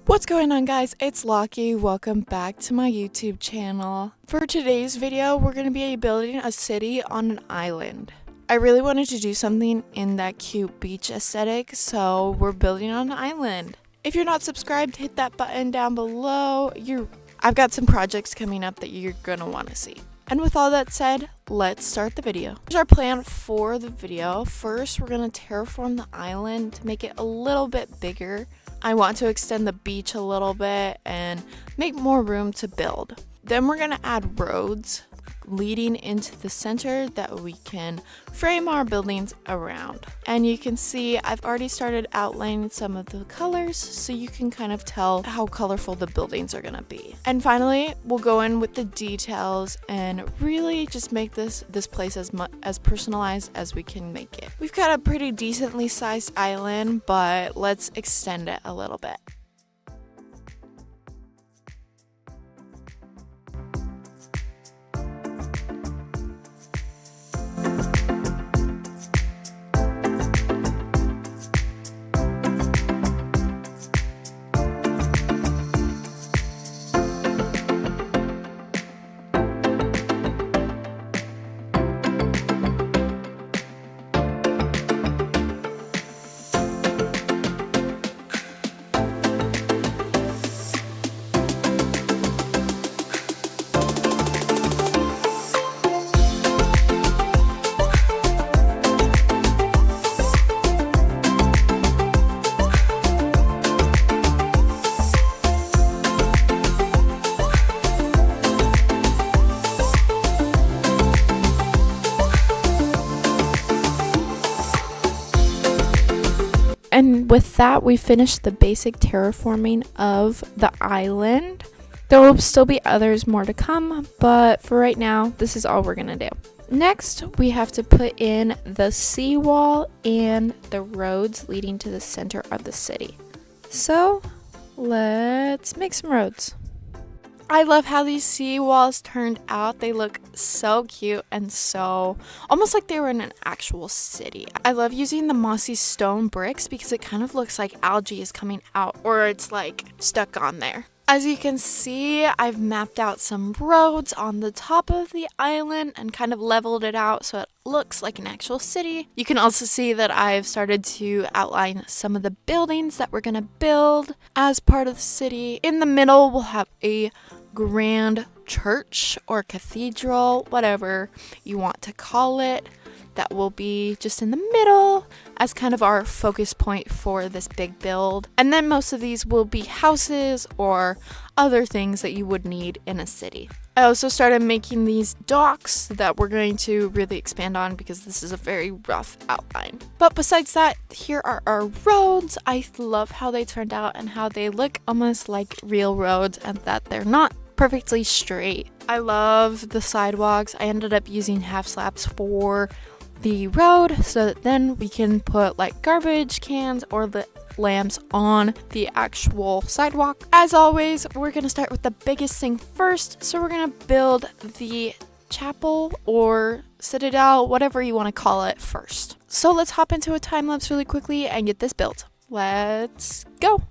What's going on, guys? It's Lockie. Welcome back to my YouTube channel. For today's video, we're going to be building a city on an island. I really wanted to do something in that cute beach aesthetic, so we're building on an island. If you're not subscribed, hit that button down below. I've got some projects coming up that you're going to want to see. And with all that said, let's start the video. Here's our plan for the video. First, we're going to terraform the island to make it a little bit bigger. I want to extend the beach a little bit and make more room to build. Then we're going to add roads leading into the center that we can frame our buildings around. And you can see I've already started outlining some of the colors so you can kind of tell how colorful the buildings are going to be. And finally, we'll go in with the details and really just make this place as personalized as we can make it. We've got a pretty decently sized island, but let's extend it a little bit. And with that, we finished the basic terraforming of the island. There will still be others more to come, but for right now, this is all we're gonna do. Next, we have to put in the seawall and the roads leading to the center of the city. So let's make some roads. I love how these seawalls turned out. They look so cute and so almost like they were in an actual city. I love using the mossy stone bricks because it kind of looks like algae is coming out or it's like stuck on there. As you can see, I've mapped out some roads on the top of the island and kind of leveled it out so it looks like an actual city. You can also see that I've started to outline some of the buildings that we're going to build as part of the city. In the middle, we'll have a grand church or cathedral, whatever you want to call it, that will be just in the middle as kind of our focus point for this big build. And then most of these will be houses or other things that you would need in a city. I also started making these docks that we're going to really expand on because this is a very rough outline. But besides that, here are our roads. I love how they turned out and how they look almost like real roads and that they're not perfectly straight. I love the sidewalks. I ended up using half slabs for the road so that then we can put like garbage cans or the lamps on the actual sidewalk. As always, we're going to start with the biggest thing first. So we're going to build the chapel or citadel, whatever you want to call it, first. So let's hop into a time lapse really quickly and get this built. Let's go.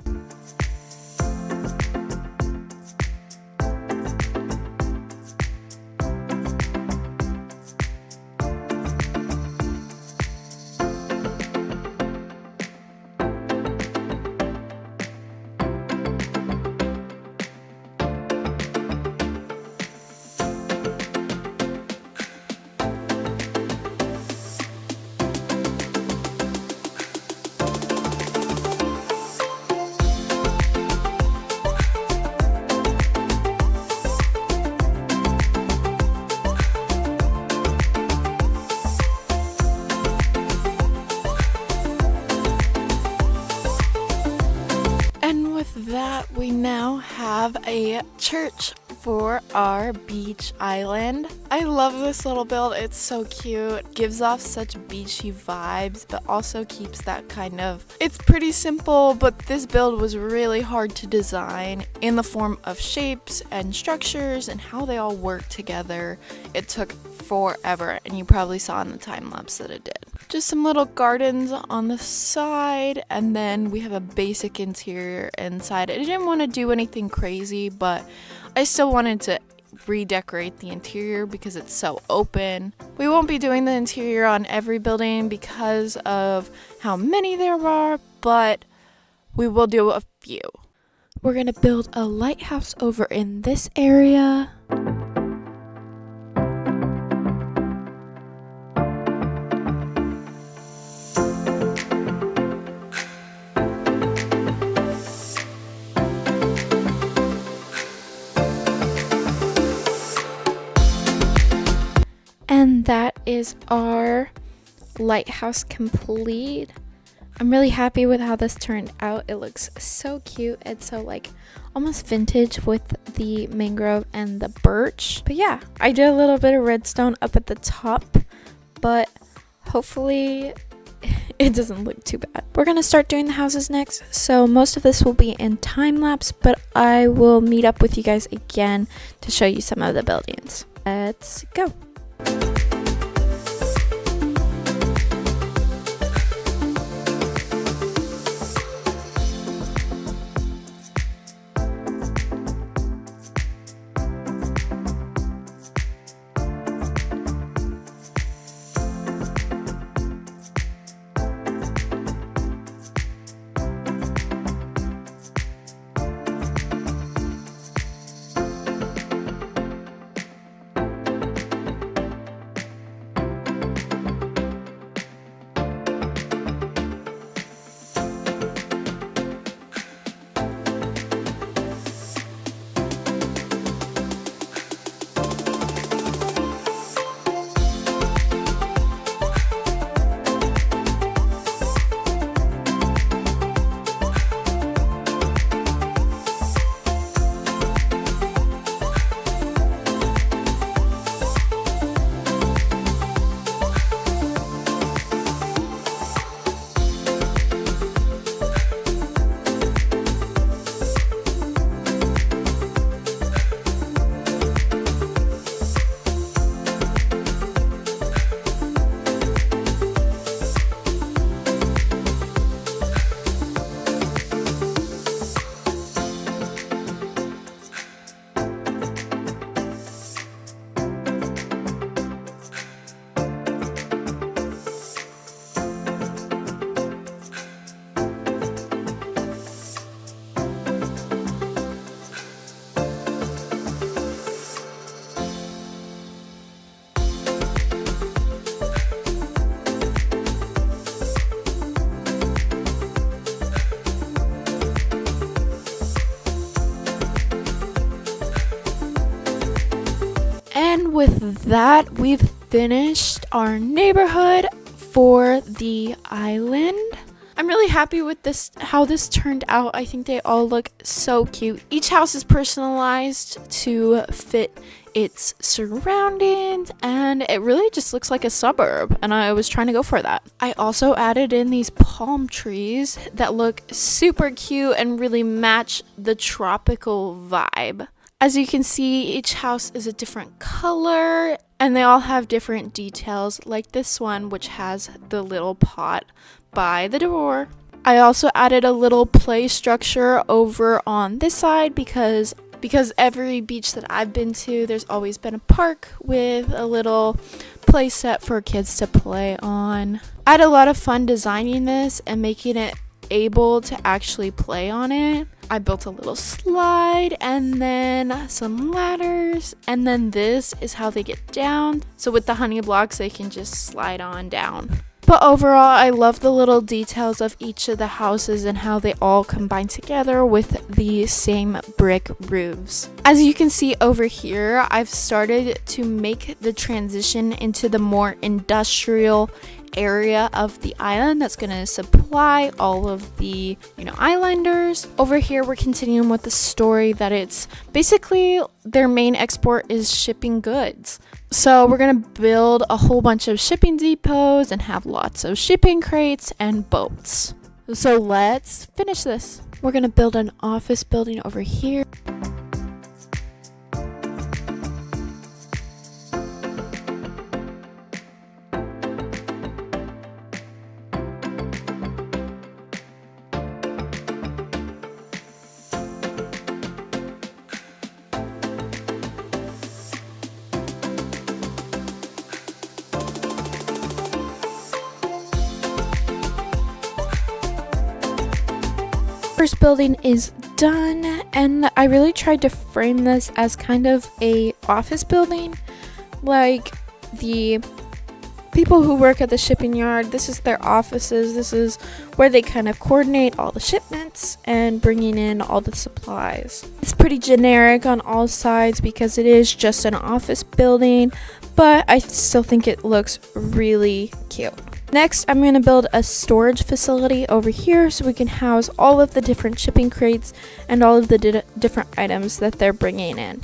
That we now have a church for our beach island. I love this little build. It's so cute. Gives off such beachy vibes, but also keeps that kind of... It's pretty simple, but this build was really hard to design in the form of shapes and structures and how they all work together. It took forever, and you probably saw in the time lapse that it did. Just some little gardens on the side, and then we have a basic interior inside. I didn't want to do anything crazy, but I still wanted to redecorate the interior because it's so open. We won't be doing the interior on every building because of how many there are, but we will do a few. We're gonna build a lighthouse over in this area. And that is our lighthouse complete. I'm really happy with how this turned out. It looks so cute. It's so like almost vintage with the mangrove and the birch. But yeah, I did a little bit of redstone up at the top, but hopefully it doesn't look too bad. We're gonna start doing the houses next, so most of this will be in time lapse, but I will meet up with you guys again to show you some of the buildings. Let's go. And with that, we've finished our neighborhood for the island. I'm really happy with this, how this turned out. I think they all look so cute. Each house is personalized to fit its surroundings, and it really just looks like a suburb, and I was trying to go for that. I also added in these palm trees that look super cute and really match the tropical vibe. As you can see, each house is a different color, and they all have different details, like this one, which has the little pot by the door. I also added a little play structure over on this side because every beach that I've been to, there's always been a park with a little play set for kids to play on. I had a lot of fun designing this and making it able to actually play on it. I built a little slide and then some ladders, and then this is how they get down. So with the honey blocks, they can just slide on down. But overall, I love the little details of each of the houses and how they all combine together with the same brick roofs. As you can see over here, I've started to make the transition into the more industrial area of the island that's going to supply all of the, islanders. Over here, we're continuing with the story that it's basically their main export is shipping goods. So we're going to build a whole bunch of shipping depots and have lots of shipping crates and boats. So let's finish this. We're going to build an office building over here. first building is done, and I really tried to frame this as kind of a office building. Like the people who work at the shipping yard, this is their offices. This is where they kind of coordinate all the shipments and bringing in all the supplies. It's pretty generic on all sides because it is just an office building, but I still think it looks really cute. Next, I'm going to build a storage facility over here so we can house all of the different shipping crates and all of the different items that they're bringing in.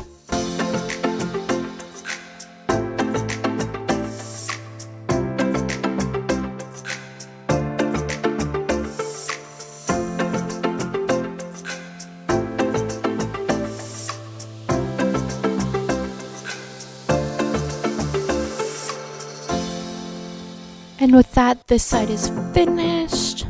And with that, this side is finished.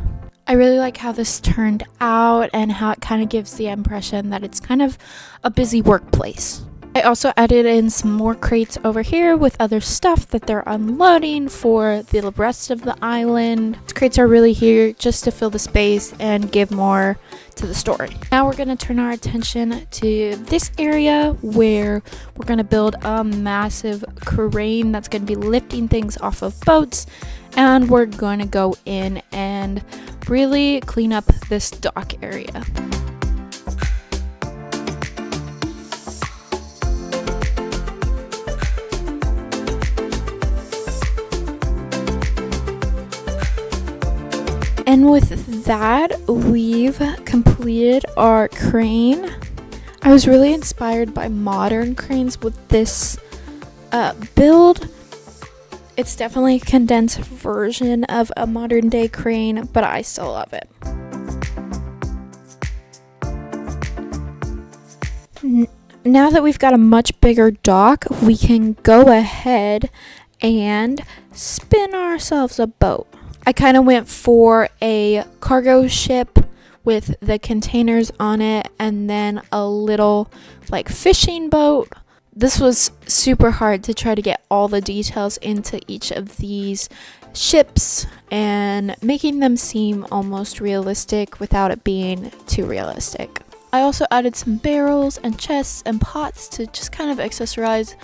I really like how this turned out and how it kind of gives the impression that it's kind of a busy workplace. I also added in some more crates over here with other stuff that they're unloading for the rest of the island. These crates are really here just to fill the space and give more to the story. Now we're going to turn our attention to this area where we're going to build a massive crane that's going to be lifting things off of boats, and we're going to go in and really clean up this dock area. And with that, we've completed our crane. I was really inspired by modern cranes with this build. It's definitely a condensed version of a modern day crane, but I still love it. Now that we've got a much bigger dock, we can go ahead and spin ourselves a boat. I kind of went for a cargo ship with the containers on it and then a little like fishing boat. This was super hard to try to get all the details into each of these ships and making them seem almost realistic without it being too realistic. I also added some barrels and chests and pots to just kind of accessorize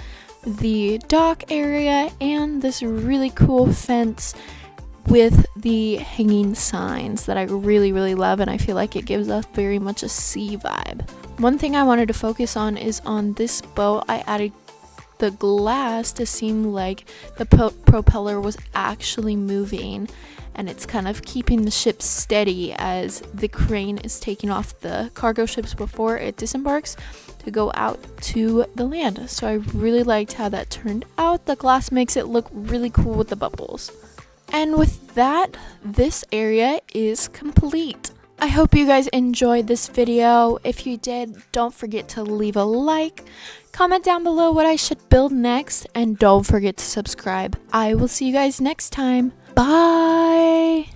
the dock area and this really cool fence with the hanging signs that I really love, and I feel like it gives us very much a sea vibe. One thing I wanted to focus on is on this boat. I added the glass to seem like the propeller was actually moving, and it's kind of keeping the ship steady as the crane is taking off the cargo ships before it disembarks to go out to the land. So I really liked how that turned out. The glass makes it look really cool with the bubbles. And with that, this area is complete. I hope you guys enjoyed this video. If you did, don't forget to leave a like, comment down below what I should build next, and don't forget to subscribe. I will see you guys next time. Bye!